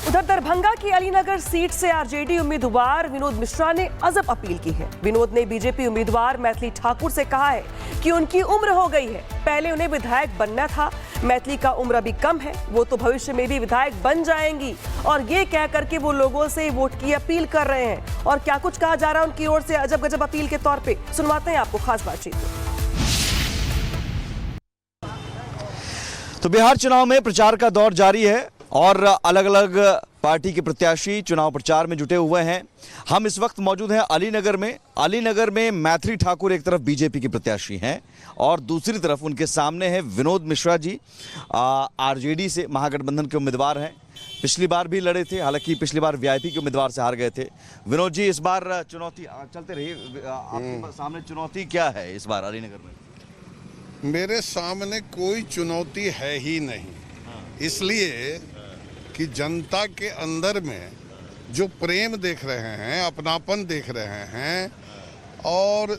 उधर दरभंगा की अलीनगर सीट से आरजेडी उम्मीदवार विनोद मिश्रा ने अजब अपील की है। विनोद ने बीजेपी उम्मीदवार मैथिली ठाकुर से कहा है कि उनकी उम्र हो गई है, पहले उन्हें विधायक बनना था, मैथिली का उम्र अभी कम है, वो तो भविष्य में भी विधायक बन जाएंगी। और ये कह करके वो लोगों से वोट की अपील कर रहे हैं। और क्या कुछ कहा जा रहा है उनकी ओर से अजब गजब अपील के तौर पे, सुनवाते हैं आपको खास बातचीत। तो बिहार चुनाव में प्रचार का दौर जारी है और अलग अलग पार्टी के प्रत्याशी चुनाव प्रचार में जुटे हुए हैं। हम इस वक्त मौजूद हैं अलीनगर में मैथिली ठाकुर एक तरफ बीजेपी के प्रत्याशी हैं और दूसरी तरफ उनके सामने है विनोद मिश्रा जी, आरजेडी से महागठबंधन के उम्मीदवार हैं। पिछली बार भी लड़े थे, हालांकि पिछली बार वीआईपी के उम्मीदवार से हार गए थे। विनोद जी, इस बार चुनौती चलते रही, आपके सामने चुनौती क्या है इस बार अलीनगर में? मेरे सामने कोई चुनौती है ही नहीं, इसलिए कि जनता के अंदर में जो प्रेम देख रहे हैं, अपनापन देख रहे हैं, और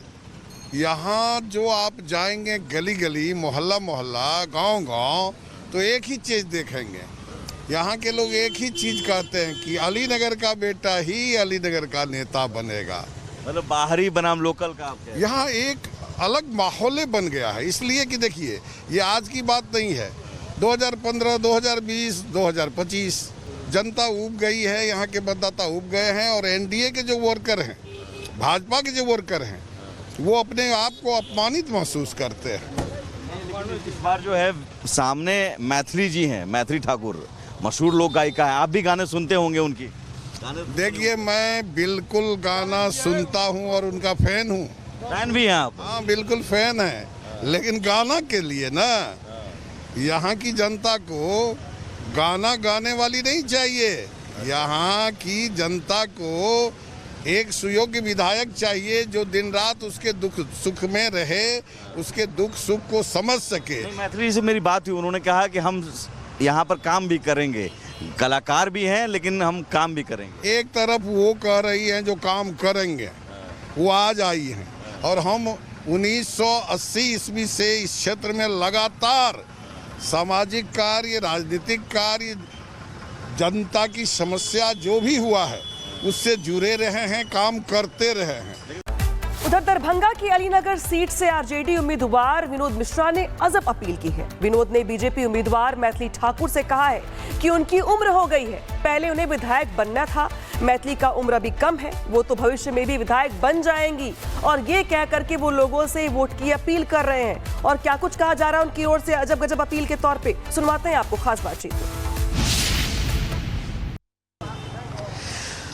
यहाँ जो आप जाएंगे गली गली, मोहल्ला मोहल्ला, गांव गांव, तो एक ही चीज़ देखेंगे। यहाँ के लोग एक ही चीज़ कहते हैं कि अलीनगर का बेटा ही अलीनगर का नेता बनेगा। मतलब बाहरी बनाम लोकल का यहाँ एक अलग माहौल बन गया है। इसलिए कि देखिए, ये आज की बात नहीं है, 2015, 2020, 2025 जनता उब गई है, यहाँ के मतदाता उब गए हैं। और एनडीए के जो वर्कर हैं, भाजपा के जो वर्कर हैं, वो अपने आप को अपमानित महसूस करते हैं। इस बार जो है सामने मैथिली जी हैं, मैथिली ठाकुर मशहूर लोक गायिका है, आप भी गाने सुनते होंगे उनकी। देखिए, मैं बिल्कुल गाना सुनता हूँ और उनका फैन हूँ। फैन भी हैं आप? हाँ, बिल्कुल फैन है, लेकिन गाना के लिए ना, यहाँ की जनता को गाना गाने वाली नहीं चाहिए। यहाँ की जनता को एक सुयोग्य विधायक चाहिए जो दिन रात उसके दुख सुख में रहे, उसके दुख सुख को समझ सके। मैथिली से मेरी बात हुई, उन्होंने कहा कि हम यहाँ पर काम भी करेंगे, कलाकार भी हैं लेकिन हम काम भी करेंगे। एक तरफ वो कह रही हैं जो काम करेंगे, वो आज आई हैं, और हम 1980 ईस्वी से इस क्षेत्र में लगातार सामाजिक कार्य, राजनीतिक कार्य, जनता की समस्या जो भी हुआ है उससे जुड़े रहे हैं, काम करते रहे हैं। उधर दरभंगा की अलीनगर सीट से आरजेडी उम्मीदवार विनोद मिश्रा ने अजब अपील की है। विनोद ने बीजेपी उम्मीदवार मैथिली ठाकुर से कहा है कि उनकी उम्र हो गई है, पहले उन्हें विधायक बनना था, मैथिली का उम्र अभी कम है, वो तो भविष्य में भी विधायक बन जाएंगी। और ये कह करके वो लोगों से वोट की अपील कर रहे हैं। और क्या कुछ कहा जा रहा है उनकी ओर से अजब गजब अपील के तौर पे, सुनवाते हैं आपको खास बातचीत।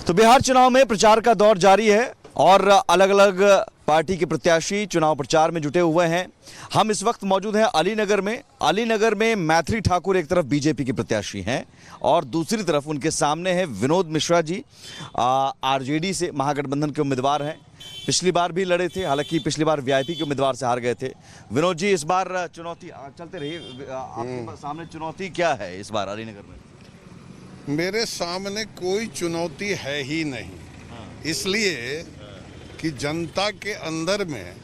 तो बिहार चुनाव में प्रचार का दौर जारी है और अलग अलग पार्टी के प्रत्याशी चुनाव प्रचार में जुटे हुए हैं। हम इस वक्त मौजूद हैं अलीनगर में मैथिली ठाकुर एक तरफ बीजेपी के प्रत्याशी हैं और दूसरी तरफ उनके सामने है विनोद मिश्रा जी, आरजेडी से महागठबंधन के उम्मीदवार हैं। पिछली बार भी लड़े थे, हालांकि पिछली बार वीआईपी के उम्मीदवार से हार गए थे। विनोद जी, इस बार चुनौती चलते रही, आपके सामने चुनौती क्या है इस बार अलीनगर में? मेरे सामने कोई चुनौती है ही नहीं, इसलिए कि जनता के अंदर में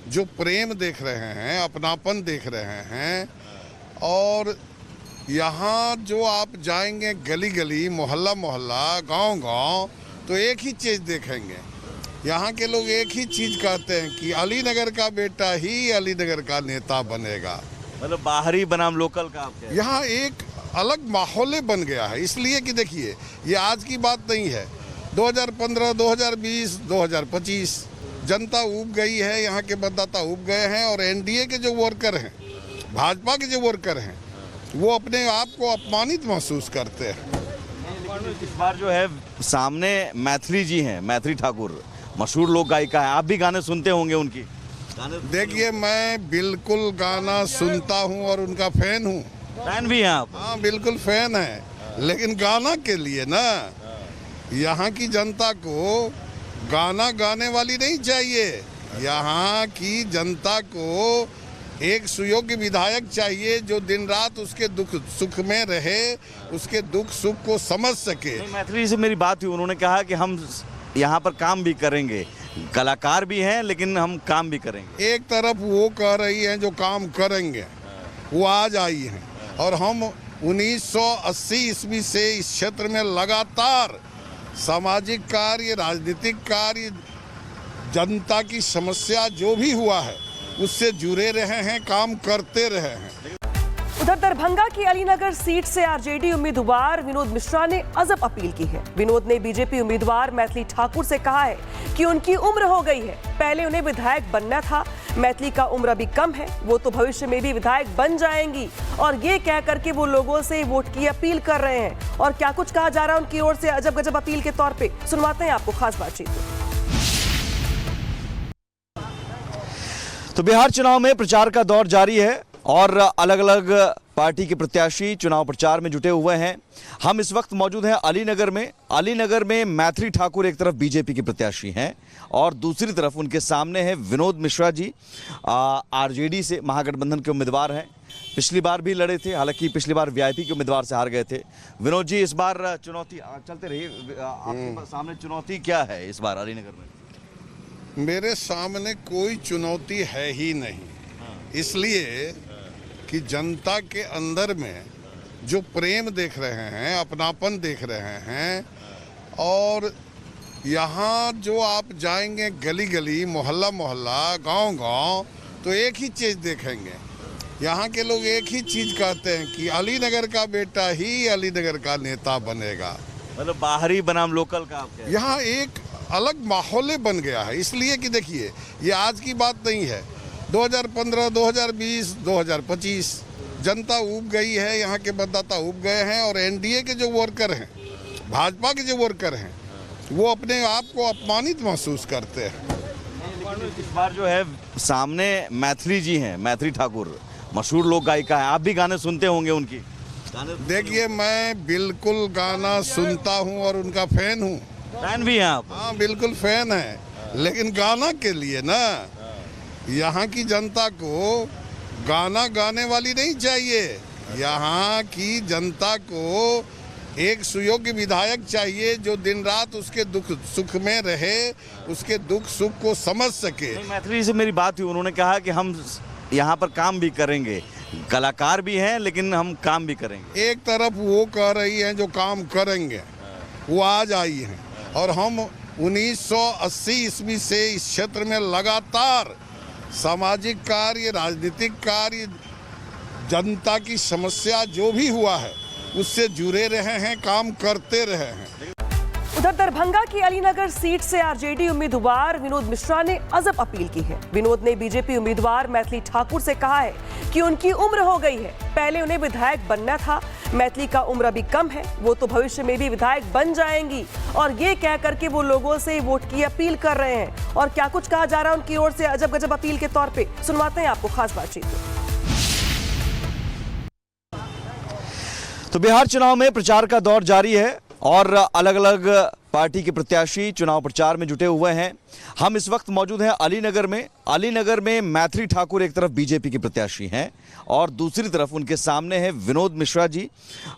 जो प्रेम देख रहे हैं, अपनापन देख रहे हैं, और यहाँ जो आप जाएंगे गली गली, मोहल्ला मोहल्ला, गांव गांव, तो एक ही चीज़ देखेंगे। यहाँ के लोग एक ही चीज़ कहते हैं कि अलीनगर का बेटा ही अलीनगर का नेता बनेगा। मतलब बाहरी बनाम लोकल का यहाँ एक अलग माहौल बन गया है। इसलिए कि देखिए, ये आज की बात नहीं है, 2015, 2020, 2025 जनता उब गई है, यहाँ के मतदाता उब गए हैं। और एनडीए के जो वर्कर हैं, भाजपा के जो वर्कर हैं, वो अपने आप को अपमानित महसूस करते हैं। इस बार जो है सामने मैथिली जी हैं, मैथिली ठाकुर मशहूर लोक गायिका है, आप भी गाने सुनते होंगे उनकी। देखिए, मैं बिल्कुल गाना सुनता हूँ और उनका फैन हूँ। फैन भी हैं आप? हाँ, बिल्कुल फैन है, लेकिन गाना के लिए ना, यहाँ की जनता को गाना गाने वाली नहीं चाहिए। यहाँ की जनता को एक सुयोग्य विधायक चाहिए जो दिन रात उसके दुख सुख में रहे, उसके दुख सुख को समझ सके। मैथिली से मेरी बात हुई, उन्होंने कहा कि हम यहाँ पर काम भी करेंगे, कलाकार भी हैं लेकिन हम काम भी करेंगे। एक तरफ वो कह रही हैं जो काम करेंगे, वो आज आई हैं, और हम 1980 ईस्वी से इस क्षेत्र में लगातार सामाजिक कार्य, राजनीतिक कार्य, जनता की समस्या जो भी हुआ है उससे जुड़े रहे हैं, काम करते रहे हैं। उधर दरभंगा की अलीनगर सीट से आरजेडी उम्मीदवार विनोद मिश्रा ने अजब अपील की है। विनोद ने बीजेपी उम्मीदवार मैथिली ठाकुर से कहा है कि उनकी उम्र हो गई है, पहले उन्हें विधायक बनना था, मैथिली का उम्र अभी कम है, वो तो भविष्य में भी विधायक बन जाएंगी। और ये कह करके वो लोगों से वोट की अपील कर रहे हैं। और क्या कुछ कहा जा रहा है उनकी ओर से अजब गजब अपील के तौर पे, सुनवाते हैं आपको खास बातचीत। तो बिहार चुनाव में प्रचार का दौर जारी है और अलग अलग पार्टी के प्रत्याशी चुनाव प्रचार में जुटे हुए हैं। हम इस वक्त मौजूद हैं अलीनगर में। अलीनगर में मैथिली ठाकुर एक तरफ बीजेपी के प्रत्याशी हैं और दूसरी तरफ उनके सामने है विनोद मिश्रा जी, आरजेडी से महागठबंधन के उम्मीदवार हैं। पिछली बार भी लड़े थे, हालांकि पिछली बार वीआईपी के उम्मीदवार से हार गए थे। विनोद जी, इस बार चुनौती चलते रही, आपके सामने चुनौती क्या है इस बार अलीनगर में? मेरे सामने कोई चुनौती है ही नहीं, इसलिए कि जनता के अंदर में जो प्रेम देख रहे हैं, अपनापन देख रहे हैं। और यहाँ जो आप जाएंगे गली गली, मोहल्ला मोहल्ला, गांव गांव, तो एक ही चीज़ देखेंगे। यहाँ के लोग एक ही चीज़ कहते हैं कि अलीनगर का बेटा ही अलीनगर का नेता बनेगा। मतलब बाहरी बनाम लोकल का आप कह? यहाँ एक अलग माहौल बन गया है, इसलिए कि देखिए ये आज की बात नहीं है। 2015, 2020, 2025 जनता उब गई है, यहाँ के मतदाता उब गए हैं। और एनडीए के जो वर्कर हैं, भाजपा के जो वर्कर हैं, वो अपने आप को अपमानित महसूस करते हैं। इस बार जो है सामने मैथिली जी हैं, मैथिली ठाकुर मशहूर लोक गायिका है, आप भी गाने सुनते होंगे उनकी? देखिए, मैं बिल्कुल गाना सुनता हूँ और उनका फैन हूँ। फैन भी हैं आप? हाँ, बिल्कुल फैन है, लेकिन गाना के लिए ना, यहाँ की जनता को गाना गाने वाली नहीं चाहिए। यहाँ की जनता को एक सुयोग्य विधायक चाहिए जो दिन रात उसके दुख सुख में रहे, उसके दुख सुख को समझ सके। मैथिली से मेरी बात हुई, उन्होंने कहा कि हम यहाँ पर काम भी करेंगे, कलाकार भी हैं लेकिन हम काम भी करेंगे। एक तरफ वो कह रही हैं जो काम करेंगे, वो आज आई हैं, और हम 1980 ईस्वी से इस क्षेत्र में लगातार सामाजिक कार्य, राजनीतिक कार्य, जनता की समस्या जो भी हुआ है उससे जुड़े रहे हैं, काम करते रहे हैं। उधर दरभंगा की अलीनगर सीट से आरजेडी उम्मीदवार विनोद मिश्रा ने अजब अपील की है। विनोद ने बीजेपी उम्मीदवार मैथिली ठाकुर से कहा है कि उनकी उम्र हो गई है, पहले उन्हें विधायक बनना था, मैथिली का उम्र अभी कम है, वो तो भविष्य में भी विधायक बन जाएंगी। और ये कह करके वो लोगों से वोट की अपील कर रहे हैं। और क्या कुछ कहा जा रहा है उनकी ओर से अजब गजब अपील के तौर पे, सुनवाते हैं आपको खास बातचीत। तो बिहार चुनाव में प्रचार का दौर जारी है और अलग अलग पार्टी के प्रत्याशी चुनाव प्रचार में जुटे हुए हैं। हम इस वक्त मौजूद हैं अलीनगर में। अलीनगर में मैथिली ठाकुर एक तरफ बीजेपी के प्रत्याशी हैं और दूसरी तरफ उनके सामने है विनोद मिश्रा जी,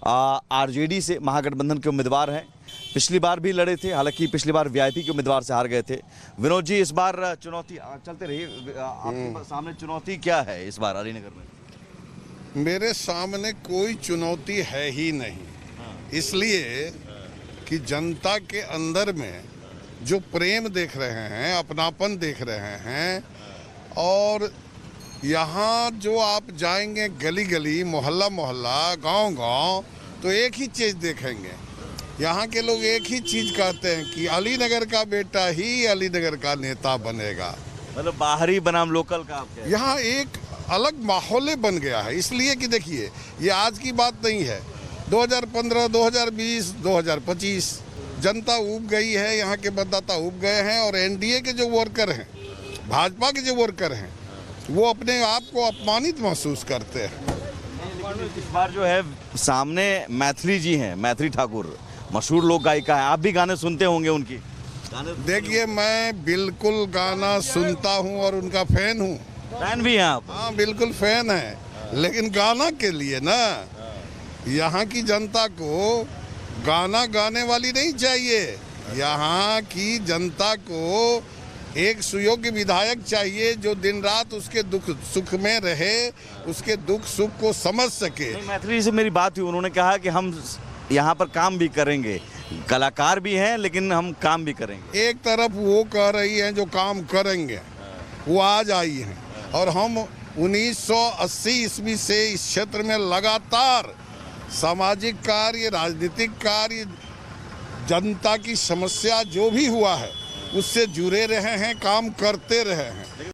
आरजेडी से महागठबंधन के उम्मीदवार हैं। पिछली बार भी लड़े थे, हालांकि पिछली बार वीआईपी के उम्मीदवार से हार गए थे। विनोद जी, इस बार चुनौती चलते रही, आपके सामने चुनौती क्या है इस बार अलीनगर में? मेरे सामने कोई चुनौती है ही नहीं, इसलिए कि जनता के अंदर में जो प्रेम देख रहे हैं, अपनापन देख रहे हैं। और यहाँ जो आप जाएंगे गली गली, मोहल्ला मोहल्ला, गांव गांव, तो एक ही चीज़ देखेंगे। यहाँ के लोग एक ही चीज़ कहते हैं कि अलीनगर का बेटा ही अलीनगर का नेता बनेगा। मतलब बाहरी बनाम लोकल का आप कह? यहाँ एक अलग माहौल बन गया है, इसलिए कि देखिए ये आज की बात नहीं है। 2015, 2020, 2025 जनता उब गई है, यहाँ के मतदाता उब गए हैं। और एनडीए के जो वर्कर हैं, भाजपा के जो वर्कर हैं, वो अपने आप को अपमानित महसूस करते हैं। इस बार जो है सामने मैथिली जी हैं, मैथिली ठाकुर मशहूर लोक गायिका है, आप भी गाने सुनते होंगे उनकी? देखिए, मैं बिल्कुल गाना सुनता हूँ और उनका फैन हूँ। फैन भी हैं आप? हाँ, बिल्कुल फैन है, लेकिन गाना के लिए ना, यहाँ की जनता को गाना गाने वाली नहीं चाहिए। यहाँ की जनता को एक सुयोग्य विधायक चाहिए जो दिन रात उसके दुख सुख में रहे, उसके दुख सुख को समझ सके। मैथिली जी से मेरी बात हुई, उन्होंने कहा कि हम यहाँ पर काम भी करेंगे, कलाकार भी हैं लेकिन हम काम भी करेंगे। एक तरफ वो कह रही हैं जो काम करेंगे, वो आज आई हैं, और हम 1980 ईस्वी से इस क्षेत्र में लगातार सामाजिक कार्य, राजनीतिक कार्य, जनता की समस्या जो भी हुआ है उससे जुड़े रहे हैं, काम करते रहे हैं।